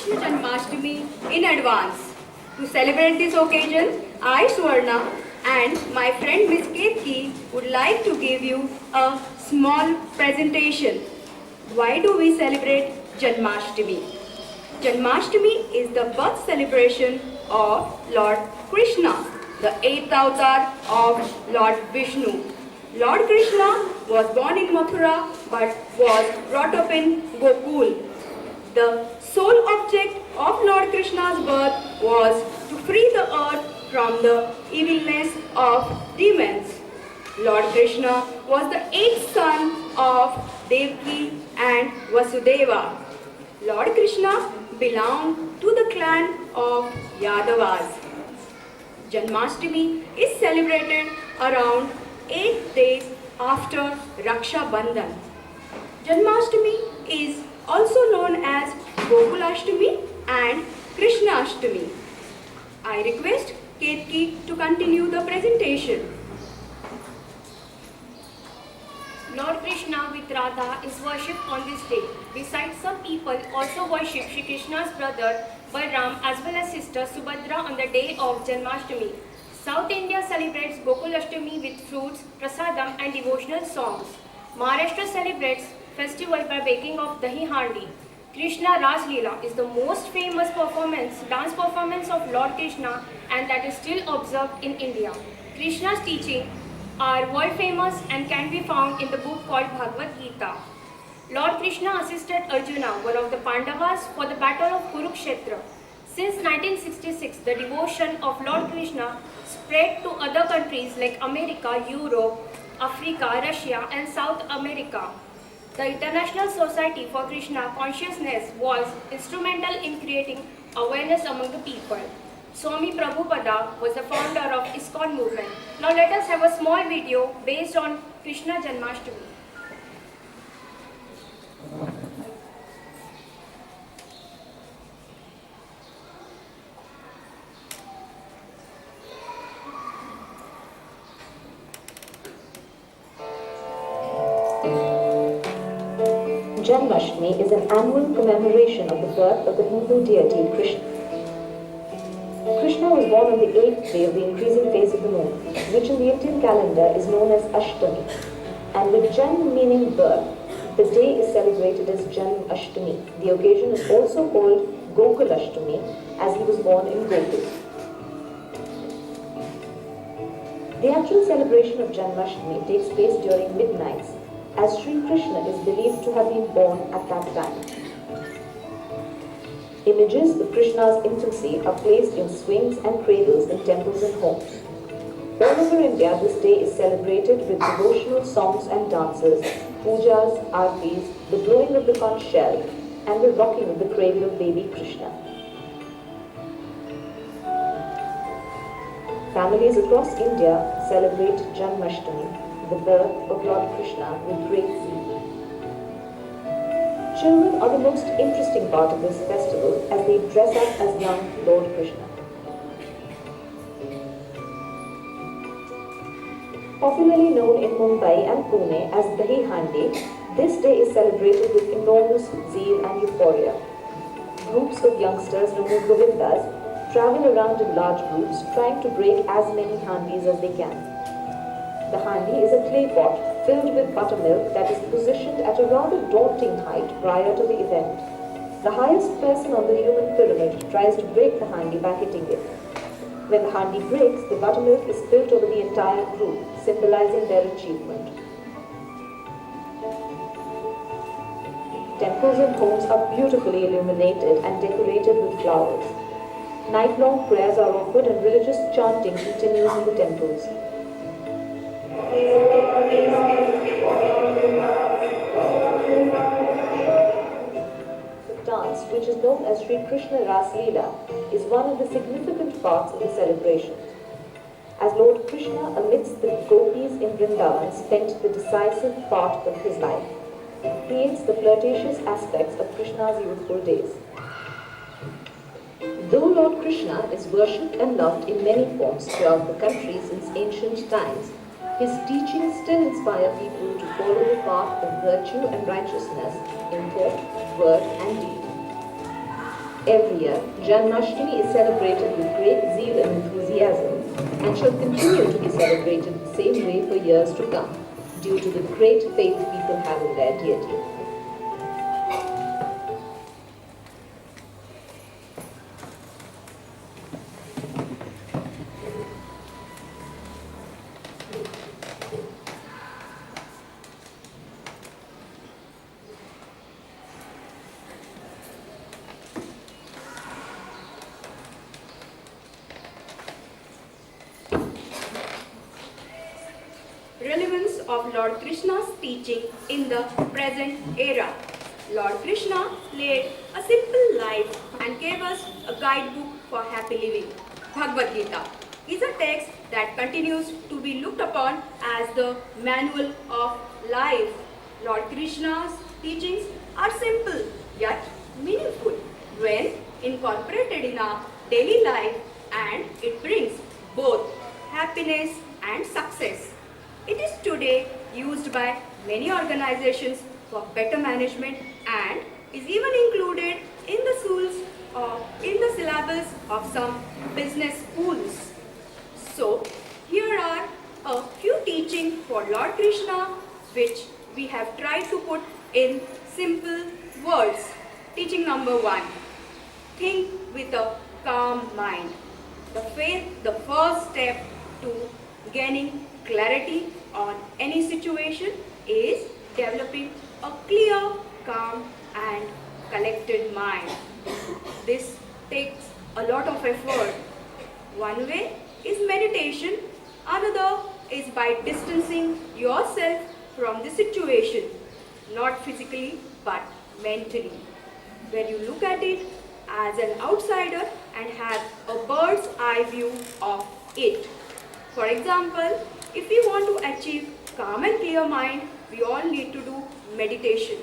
Krishna Janmashtami in advance. To celebrate this occasion, I, Swarna, and my friend Miss Ketki would like to give you a small presentation. Why do we celebrate Janmashtami? Janmashtami is the birth celebration of Lord Krishna, the eighth avatar of Lord Vishnu. Lord Krishna was born in Mathura but was brought up in Gokul. The sole object of Lord Krishna's birth was to free the earth from the evilness of demons. Lord Krishna was the eighth son of Devaki and Vasudeva. Lord Krishna belonged to the clan of Yadavas. Janmashtami is celebrated around 8 days after Raksha Bandhan. Janmashtami is also known as Gokulashtami and Krishnashtami. I request Ketki to continue the presentation. Lord Krishna with Radha is worshipped on this day. Besides, some people also worship Shri Krishna's brother Balram as well as sister Subhadra on the day of Janmashtami. South India celebrates Gokulashtami with fruits, prasadam and devotional songs. Maharashtra celebrates festival by baking of Dahi Handi. Krishna Ras Leela is the most famous dance performance of Lord Krishna, and that is still observed in India. Krishna's teaching are world famous and can be found in the book called Bhagavad Gita. Lord Krishna assisted Arjuna, one of the Pandavas, for the battle of Kurukshetra. Since 1966, the devotion of Lord Krishna spread to other countries like America, Europe, Africa, Russia and South America. The International Society for Krishna Consciousness was instrumental in creating awareness among the people. Swami Prabhupada was the founder of ISKCON movement. Now let us have a small video based on Krishna Janmashtami. Janmashtami is an annual commemoration of the birth of the Hindu deity Krishna. Krishna was born on the 8th day of the increasing phase of the moon, which in the Indian calendar is known as Ashtami. And with Jan meaning birth, the day is celebrated as Janm Ashtami. The occasion is also called Gokulashtami, as he was born in Gokul. The actual celebration of Janmashtami takes place during midnights, as Sri Krishna is believed to have been born at that time. Images of Krishna's infancy are placed in swings and cradles in temples and homes. All over India, this day is celebrated with devotional songs and dances, pujas, aartis, the blowing of the conch shell, and the rocking of the cradle of baby Krishna. Families across India celebrate Janmashtami, the birth of Lord Krishna, with great zeal. Children are the most interesting part of this festival as they dress up as young Lord Krishna. Popularly known in Mumbai and Pune as Dahi Handi, this day is celebrated with enormous zeal and euphoria. Groups of youngsters known as Govindas travel around in large groups trying to break as many handis as they can. The handi is a clay pot filled with buttermilk that is positioned at a rather daunting height prior to the event. The highest person on the human pyramid tries to break the handi by hitting it. When the handi breaks, the buttermilk is spilled over the entire group, symbolizing their achievement. Temples and homes are beautifully illuminated and decorated with flowers. Night-long prayers are offered and religious chanting continues in the temples. The dance, which is known as Sri Krishna Ras Leela, is one of the significant parts of the celebration. As Lord Krishna amidst the gopis in Vrindavan spent the decisive part of his life, creates the flirtatious aspects of Krishna's youthful days. Though Lord Krishna is worshipped and loved in many forms throughout the country since ancient times, his teachings still inspire people to follow the path of virtue and righteousness in thought, word and deed. Every year, Janmashtami is celebrated with great zeal and enthusiasm and shall continue to be celebrated the same way for years to come due to the great faith people have in their deity. Relevance of Lord Krishna's teaching in the present era. Lord Krishna led a simple life and gave us a guidebook for happy living. Bhagavad Gita is a text that continues to be looked upon as the manual of life. Lord Krishna's teachings are simple yet meaningful when incorporated in our daily life, and it brings both happiness and success. It is today used by many organizations for better management and is even included in the schools or in the syllabus of some business schools. So, here are a few teachings for Lord Krishna which we have tried to put in simple words. Teaching number 1. Think with a calm mind. The first step to gaining clarity on any situation is developing a clear, calm and collected mind. This takes a lot of effort. One way is meditation, another is by distancing yourself from the situation, not physically but mentally. When you look at it as an outsider and have a bird's eye view of it. For example, if we want to achieve calm and clear mind, we all need to do meditation.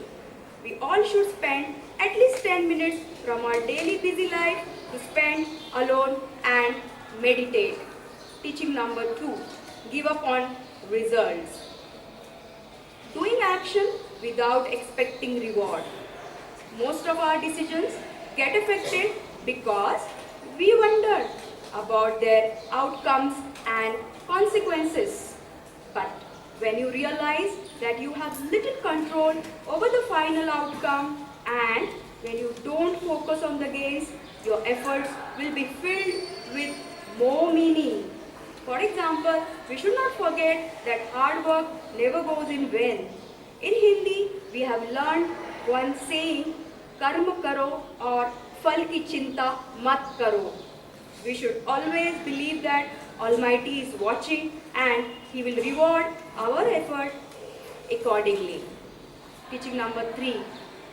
We all should spend at least 10 minutes from our daily busy life to spend alone and meditate. Teaching number 2. Give up on results. Doing action without expecting reward. Most of our decisions get affected because we wonder about their outcomes and consequences. But when you realize that you have little control over the final outcome, and when you don't focus on the gains, your efforts will be filled with more meaning. For example, we should not forget that hard work never goes in vain. In Hindi, we have learned one saying, karma karo or phal ki chinta mat karo. We should always believe that Almighty is watching and He will reward our effort accordingly. Teaching number 3.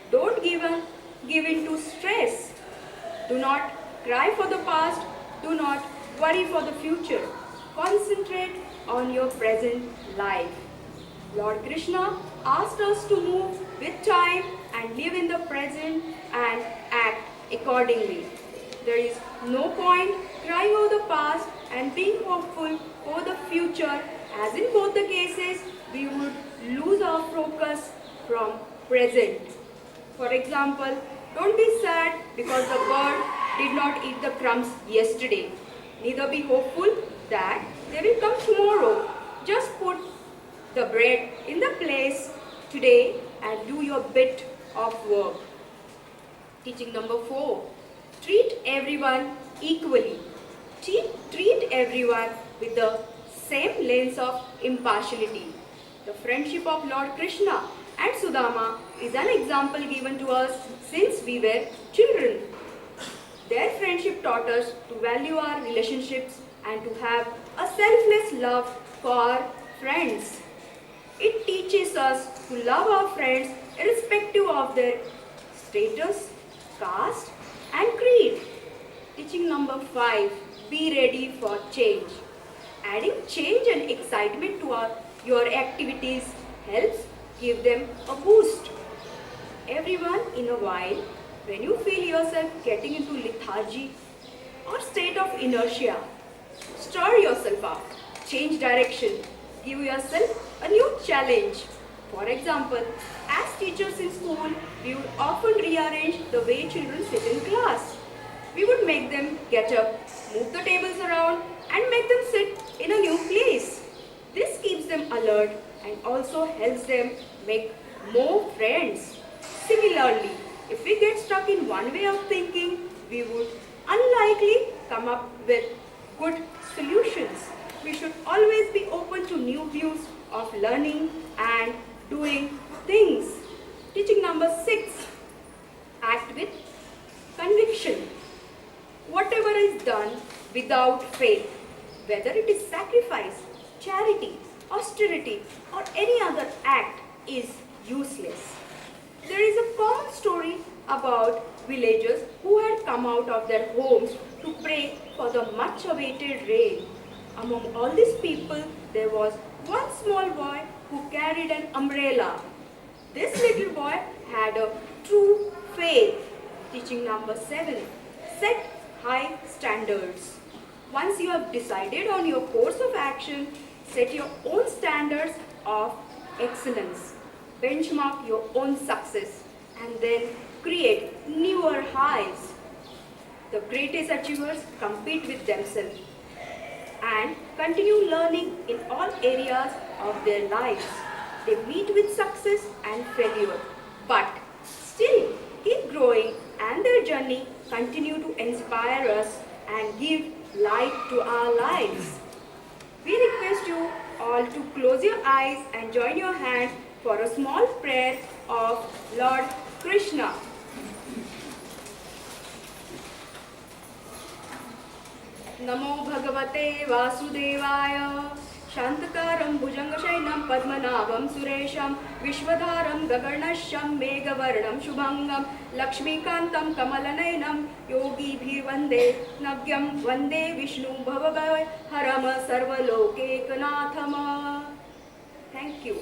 Don't give in to stress. Do not cry for the past. Do not worry for the future. Concentrate on your present life. Lord Krishna asked us to move with time and live in the present and act accordingly. There is no point crying over the past and being hopeful for the future, as in both the cases we would lose our focus from present. For example, don't be sad because the bird did not eat the crumbs yesterday. Neither be hopeful that they will come tomorrow. Just put the bread in the place today and do your bit of work. Teaching number 4. Treat everyone equally. Treat everyone with the same lens of impartiality. The friendship of Lord Krishna and Sudama is an example given to us since we were children. Their friendship taught us to value our relationships and to have a selfless love for our friends. It teaches us to love our friends irrespective of their status, caste and creed. Teaching number 5. Be ready for change. Adding change and excitement to your activities helps give them a boost. Everyone in a while, when you feel yourself getting into lethargy or state of inertia, stir yourself up, change direction, give yourself a new challenge. For example, as teachers in school, we would often rearrange the way children sit in class. We would make them get up, move the tables around, and make them sit in a new place. This keeps them alert and also helps them make more friends. Similarly, if we get stuck in one way of thinking, we would unlikely come up with good solutions. We should always be open to new views of learning and doing things. Teaching number 6, act with conviction. Whatever is done without faith, whether it is sacrifice, charity, austerity, or any other act, is useless. There is a common story about villagers who had come out of their homes to pray for the much awaited rain. Among all these people, there was one small boy who carried an umbrella. This little boy had a true faith. Teaching number 7, set high standards. Once you have decided on your course of action, set your own standards of excellence. Benchmark your own success and then create newer highs. The greatest achievers compete with themselves and continue learning in all areas of their lives. They meet with success and failure, but still keep growing, and their journey continue to inspire us and give light to our lives. We request you all to close your eyes and join your hands for a small prayer of Lord Krishna. Namo Bhagavate Vasudevaya. Shantakaram Bhujangashainam Padmanabham Suresham Vishwadharam Gaganasham Meghavarnam Shubhangam Lakshmikantam Kamalanainam Yogi Bhivande Nagyam Vande Vishnu Bhavavai Harama Sarvaloke Kanathama. Thank you.